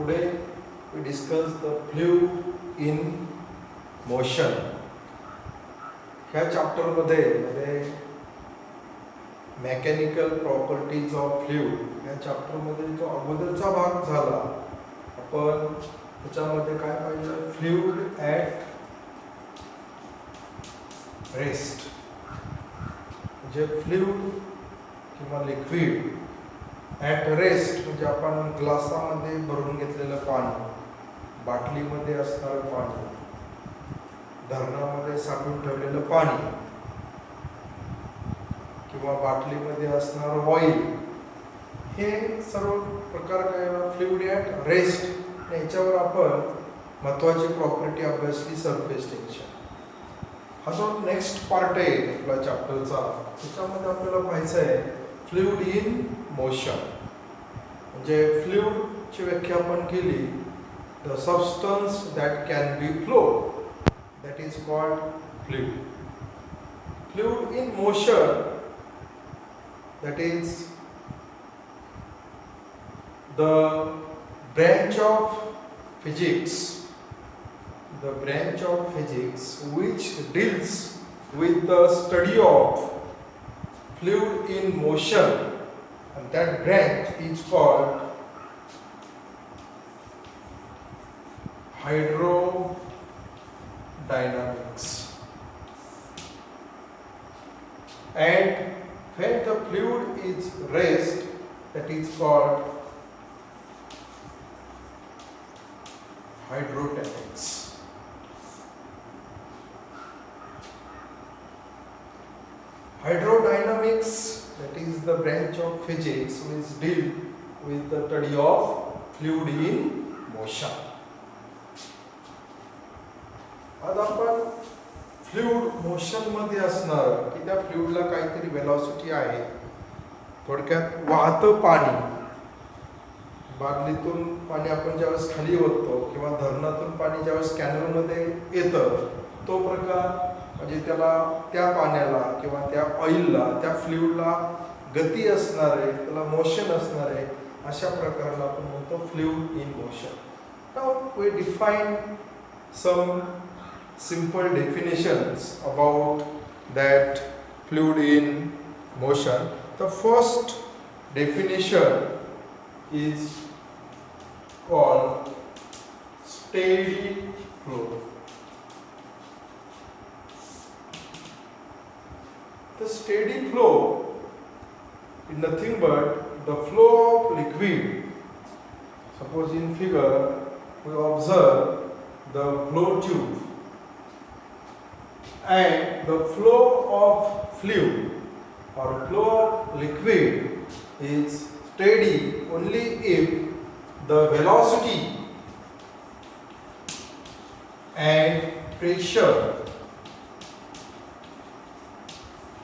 today we discuss the fluid in motion. ह्या चॅप्टरमध्ये mechanical properties of fluid या चॅप्टरमध्ये जो अगोदरचा भाग झाला आपण त्याच्यामध्ये काय पाहिजे फ्लुइड ॲट रेस्ट म्हणजे फ्लुइड किंवा लिक्विड ॲट रेस्ट म्हणजे आपण ग्लासामध्ये भरून घेतलेलं पाणी, बाटलीमध्ये असणारं पाणी, धरणामध्ये साठवून ठेवलेलं पाणी किंवा बाटलीमध्ये असणारं ऑइल, हे सर्व प्रकार काय फ्लुइड ॲट रेस्ट. याच्यावर आपण महत्त्वाची प्रॉपर्टी अभ्यासली सरफेस टेन्शन. हा जो नेक्स्ट पार्ट आहे आपल्या चॅप्टरचा त्याच्यामध्ये आपल्याला पाहायचं आहे फ्लुइड इन मोशन. म्हणजे फ्लुइडची व्याख्या आपण केली the substance that can be flow that is called fluid. Fluid in motion, that is the branch of physics which deals with the study of fluid in motion, and that branch is called hydrodynamics. And when the fluid is rest, that is called hydrodynamics. Hydrodynamics, that is the branch of physics which deal with the study of fluid in motion. आज आपण fluid motion मध्ये असणार की त्या फ्लुइडला काहीतरी velocity आहे. थोडक्यात वाहतं पाणी, बादलीतून पाणी आपण ज्यावेळेस खाली ओततो किंवा धरणातून पाणी ज्यावेळेस कॅनलमध्ये येतं तो प्रकार म्हणजे त्याला त्या पाण्याला किंवा त्या ऑइलला त्या फ्लुइडला गती असणार आहे, त्याला मोशन असणार आहे, अशा प्रकाराला आपण म्हणतो fluid in motion. Now we define some simple definitions about that fluid in motion. The first definition is called steady flow. The steady flow is nothing but the flow of liquid. Suppose in figure we observe the flow tube and the flow of fluid or flow of liquid is steady only if the velocity and pressure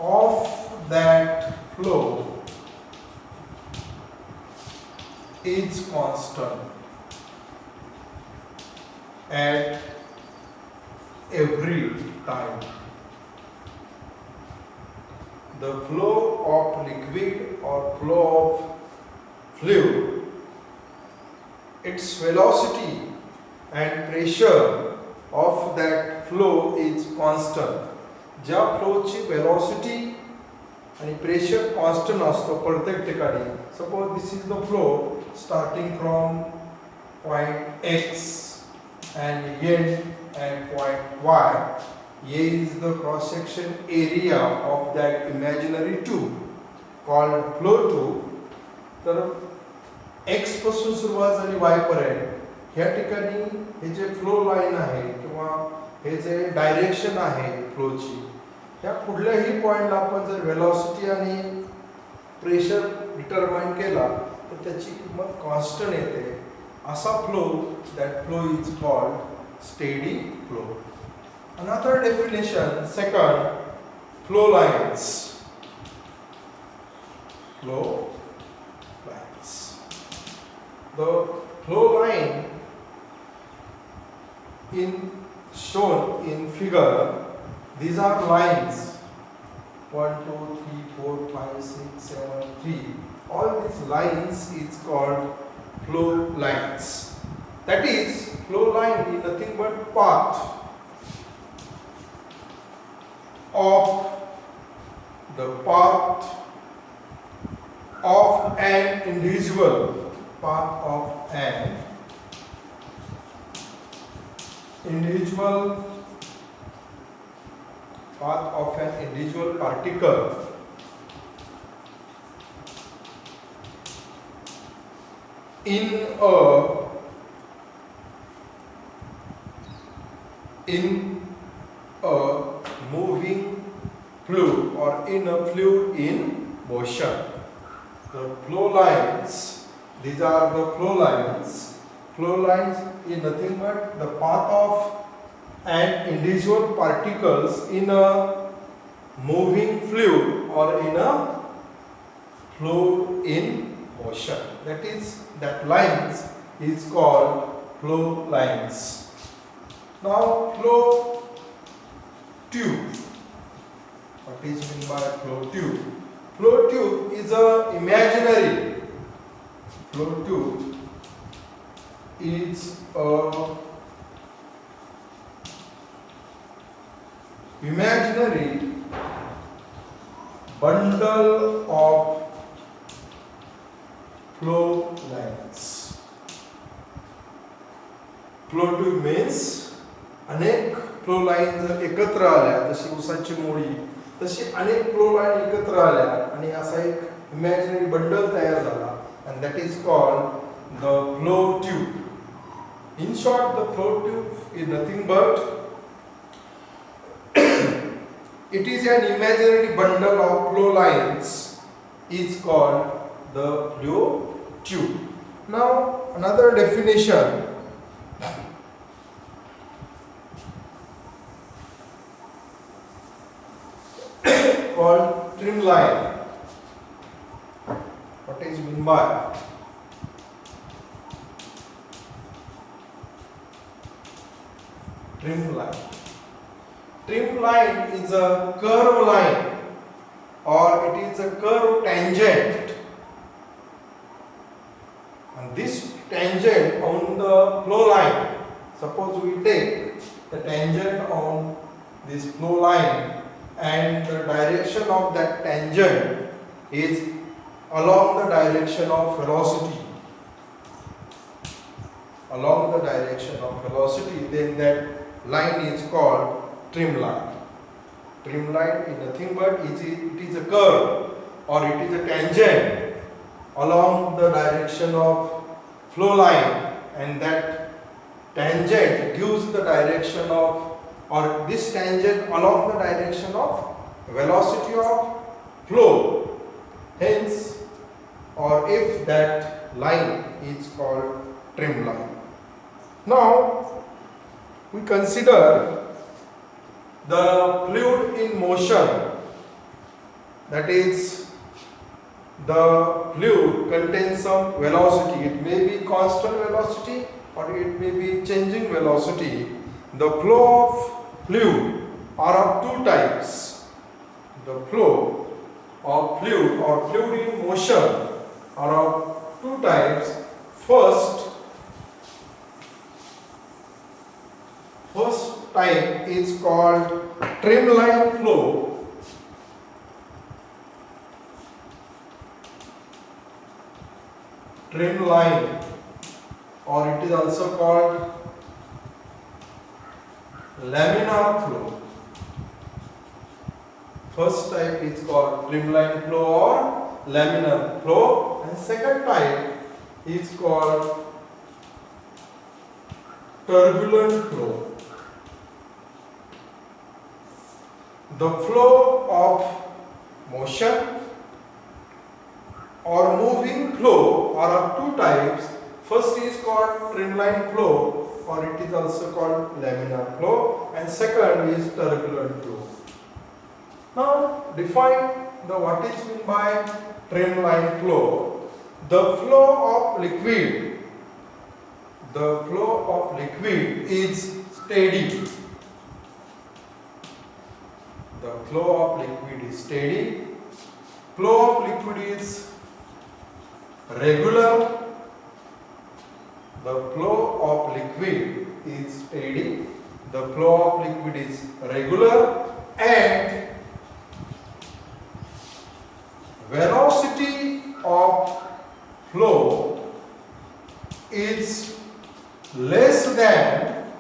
of that flow is constant at every time. The flow of liquid or flow of fluid, its velocity and pressure of that flow is constant. ज्या फ्लोची velocity आणि pressure constant असतो प्रत्येक ठिकाणी. Suppose this is the flow starting from point x and end at point y. A is the cross section area of that imaginary tube called flow tube. तर x पासून सुरुवात झाली y पर्यंत ह्या ठिकाणी हे जे फ्लो लाईन आहे किंवा हे जे direction आहे फ्लोची, ह्या कुठल्याही पॉइंटला आपण जर वेलॉसिटी आणि प्रेशर डिटरमाइन केला तर त्याची किंमत कॉन्स्टंट येते. असा flow, that flow is called steady flow. Another definition, second, flow lines. Flow lines. The flow line shown in figure, these are lines 1, 2, 3, 4, 5, 6, 7, 3. All these lines is called flow lines. That is, flow line is nothing but path of an individual, path of an individual particle in a moving fluid or in a fluid in motion. The flow lines, these are the flow lines. Flow lines is nothing but the path of an individual particles in a moving fluid or in a fluid in motion. That lines is called flow lines. Now flow tube. What is meant by flow tube? Flow tube is a imaginary. Flow tube is a imaginary bundle of flow lines. Flow tube means अनेक flow line जर एकत्र आल्या, जशी उसाची मोळी, तशी अनेक flow line एकत्र आल्या आणि असा एक इमॅजिनरी बंडल तयार झाला, and that is called the flow tube. In short, the flow tube is nothing but it is an imaginary bundle of flow lines is called the flow tube. Now another definition called trim line. What is meant by trim line? Trim line is a curved line or it is a curved tangent, and this tangent on the flow line, suppose we take the tangent on this flow line and the direction of that tangent is along the direction of velocity, then that line is called trim line. Trim line is nothing but it is a curve or it is a tangent along the direction of flow line, and that tangent gives the direction of, or this tangent along the direction of velocity of flow. Hence, or if that line is called trim line. Now we consider the fluid in motion, that is, the fluid contains some velocity. It may be constant velocity or it may be changing velocity. The flow of fluid are of two types. The flow of fluid or fluid in motion are of two types. First type is called trim line flow. Trim line, or it is also called laminar flow. First type is called trim line flow or laminar flow, and second type is called turbulent flow. The flow of motion or moving flow are of two types. First is called trim line flow, or it is also called laminar flow, and second is turbulent flow. Now define the what is meant by trim line flow. The flow of liquid is steady. The flow of liquid is steady. Flow of liquid is regular. the flow of liquid is steady, the flow of liquid is regular, and velocity of flow is less than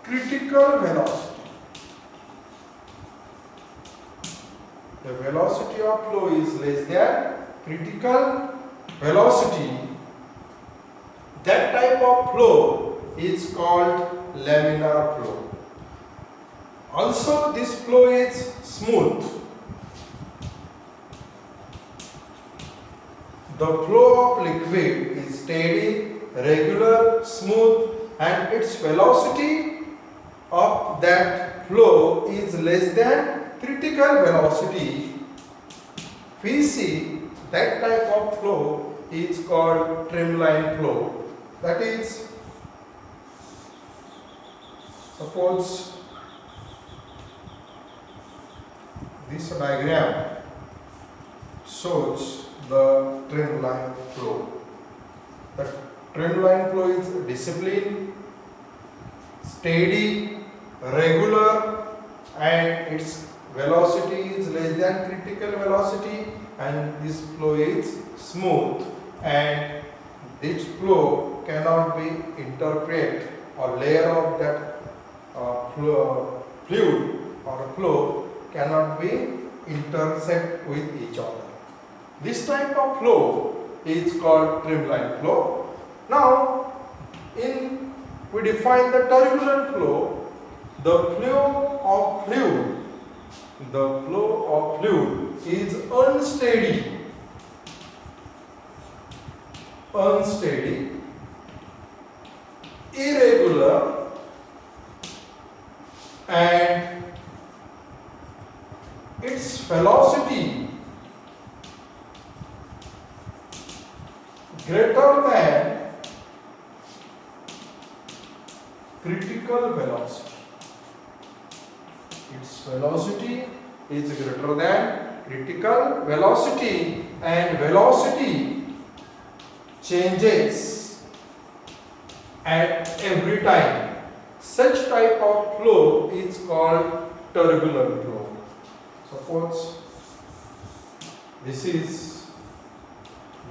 critical velocity. The velocity of flow is less than critical velocity. That type of flow is called laminar flow. Also, this flow is smooth. The flow of liquid is steady, regular, smooth, and its velocity of that flow is less than critical velocity. We see that type of flow is called streamline flow. That is, suppose this diagram shows the streamline flow. The streamline flow is disciplined, steady, regular, and its velocity is less than critical velocity, and this flow is smooth, and this flow cannot be interfered, or layer of that fluid or flow cannot be intersect with each other. This type of flow is called streamline flow. Now, we define the turbulent flow. The flow of fluid is unsteady, irregular, and its velocity greater than critical velocity. Its velocity is greater than critical velocity, and velocity changes at every time. Such type of flow is called turbulent flow. Suppose this is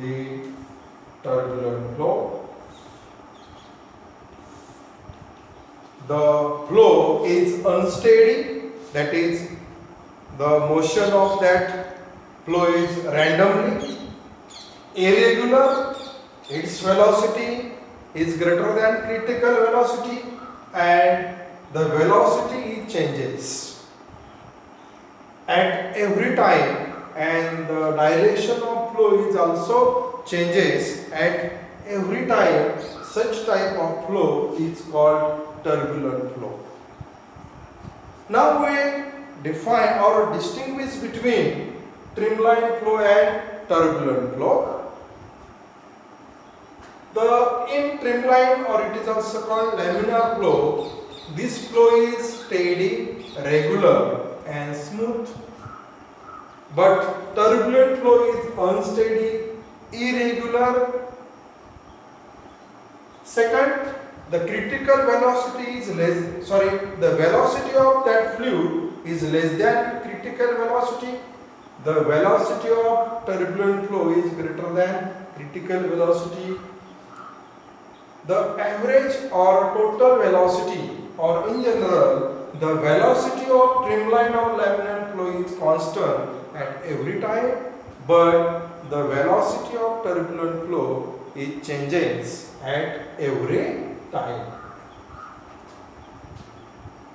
the turbulent flow. The flow is unsteady, that is, the motion of that flow is randomly, irregular, its velocity is greater than critical velocity, and the velocity changes at every time, and the direction of flow is also changes at every time. Such type of flow is called turbulent flow. Now we define or distinguish between streamline flow and turbulent flow. In streamline, or it is also called laminar flow, this flow is steady, regular, and smooth. But turbulent flow is unsteady, irregular. Second, the critical velocity is the velocity of that fluid is less than critical velocity. The velocity of turbulent flow is greater than critical velocity. The average or total velocity, or in general, the velocity of streamline or laminar flow is constant at every time, but the velocity of turbulent flow it changes at every time.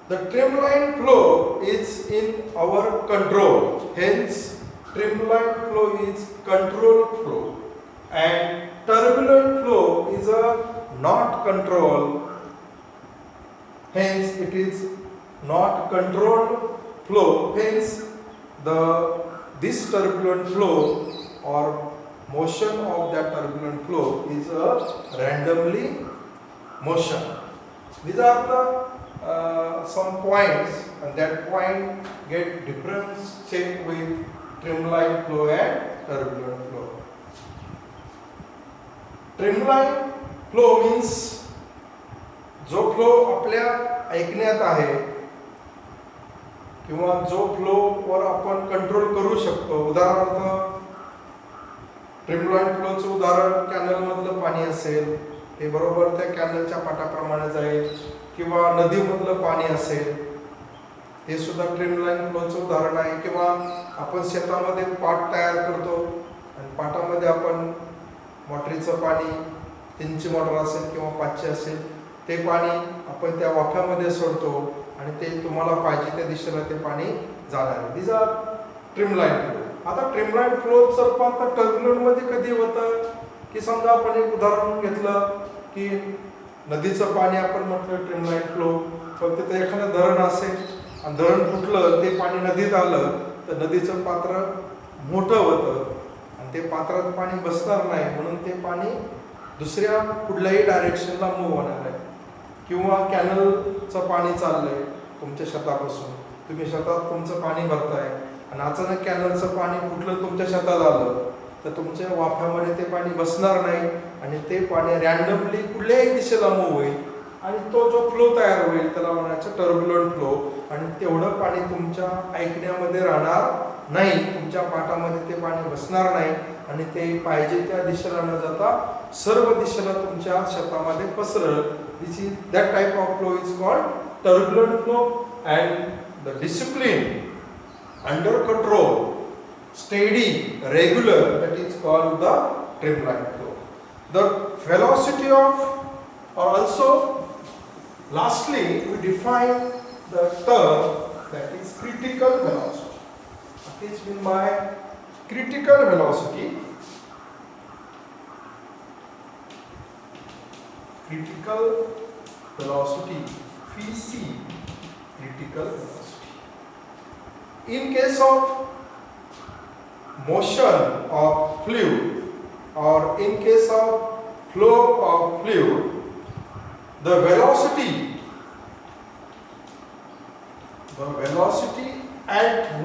The streamline flow is in our control, hence streamline flow is controlled flow, and turbulent flow is a not controlled, hence it is not controlled flow, hence this turbulent flow or motion of that turbulent flow is a randomly motion. These are the some points, and that point get differentiated with streamline flow and turbulent flow. Streamline flow means जो flow आपल्या ऐकण्यात आहे किंवा जो flow वर आपण control करू शकतो. उदाहरणार्थ स्ट्रीमलाईन फ्लोचं उदाहरण कॅनल मधलं पाणी असेल, हे बरोबर त्या कॅनलच्या पाटाप्रमाणे जाईल, किंवा नदीमधलं पाणी असेल, हे सुद्धा स्ट्रीमलाईन फ्लोचं उदाहरण आहे. किंवा आपण शेतामध्ये पाट तयार करतो आणि पाटामध्ये आपण मोटरीचं पाणी, 3ची मोटर असेल किंवा 5ची असेल, ते पाणी आपण त्या वाफ्यामध्ये सोडतो आणि ते तुम्हाला पाहिजे त्या दिशेला ते पाणी जाणार आहे. This are streamline flow. आता स्ट्रीमलाईन फ्लोचं रूपांतर टर्ब्युलंट मध्ये कधी होतं की समजा आपण एक उदाहरण घेतलं की नदीचं पाणी आपण म्हटलं स्ट्रीमलाईन फ्लो, पण तिथे एखादं धरण असेल आणि धरण फुटलं, ते पाणी नदीत आलं तर नदीचं पात्र मोठं होतं आणि ते पात्रात पाणी बसणार नाही, म्हणून ते पाणी दुसऱ्या कुठल्याही डायरेक्शनला मूव्ह होणार आहे. किंवा कॅनलचं पाणी चाललंय तुमच्या शेतापासून, तुम्ही शेतात तुमचं पाणी भरताय आणि अचानक कॅनलचं पाणी कुठलं तुमच्या शेतात आलं तर तुमच्या वाफ्यामध्ये ते पाणी बसणार नाही आणि ते पाणी रॅन्डमली कुठल्याही दिशेला मूव्ह होईल आणि तो जो फ्लो तयार होईल त्याला म्हणायचं टर्ब्युलंट फ्लो. आणि तेवढं पाणी तुमच्या ऐकण्यामध्ये राहणार नाही, तुमच्या पाटामध्ये ते पाणी बसणार नाही आणि ते पाहिजे त्या दिशेला न जाता सर्व दिशेला तुमच्या शेतामध्ये पसरल. This is that type of flow is called turbulent flow. And the discipline under control, steady, regular, that is called the streamline flow. The velocity of, or also lastly we define the term that is critical velocity. What is meant by critical velocity? Critical velocity, VC, critical velocity. In case of motion of fluid or in case of flow of fluid, the velocity at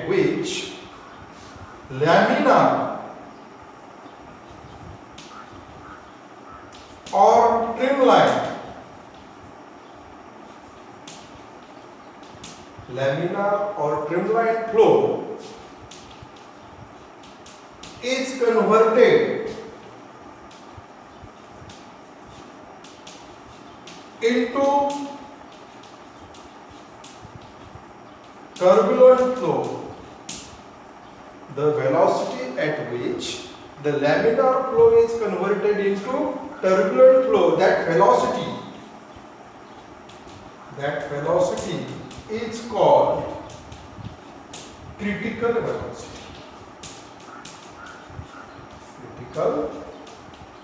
which laminar or streamline flow is converted into turbulent flow. The velocity at which the laminar flow is converted into turbulent flow, that velocity is called critical velocity. Critical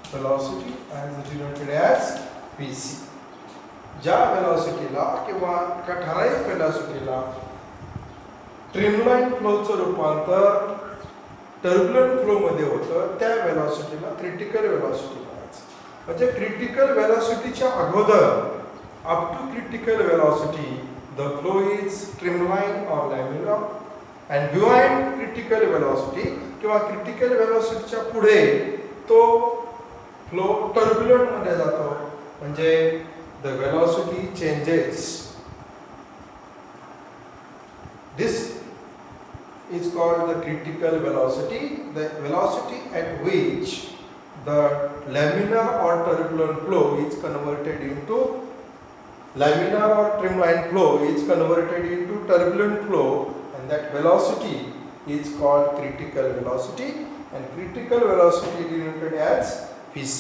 velocity as denoted as Vc. ज्या वेलॉसिटीला किंवा एका ठराविक वेलॉसिटीला streamline फ्लोचं रूपांतर turbulent flow मध्ये होतं, त्या वेलॉसिटीला critical velocity म्हणायचं. म्हणजे क्रिटिकल वेलॉसिटीच्या अगोदर up to critical velocity the flow is streamline or laminar, and behind critical velocity किंवा critical velocity च्या पुढे तो फ्लो turbulent मध्ये जातो. म्हणजे the velocity changes. This is called the critical velocity, the velocity at which the laminar or turbulent flow is converted into laminar or streamline flow is converted into turbulent flow, and that velocity is called critical velocity, and critical velocity is denoted as Vc.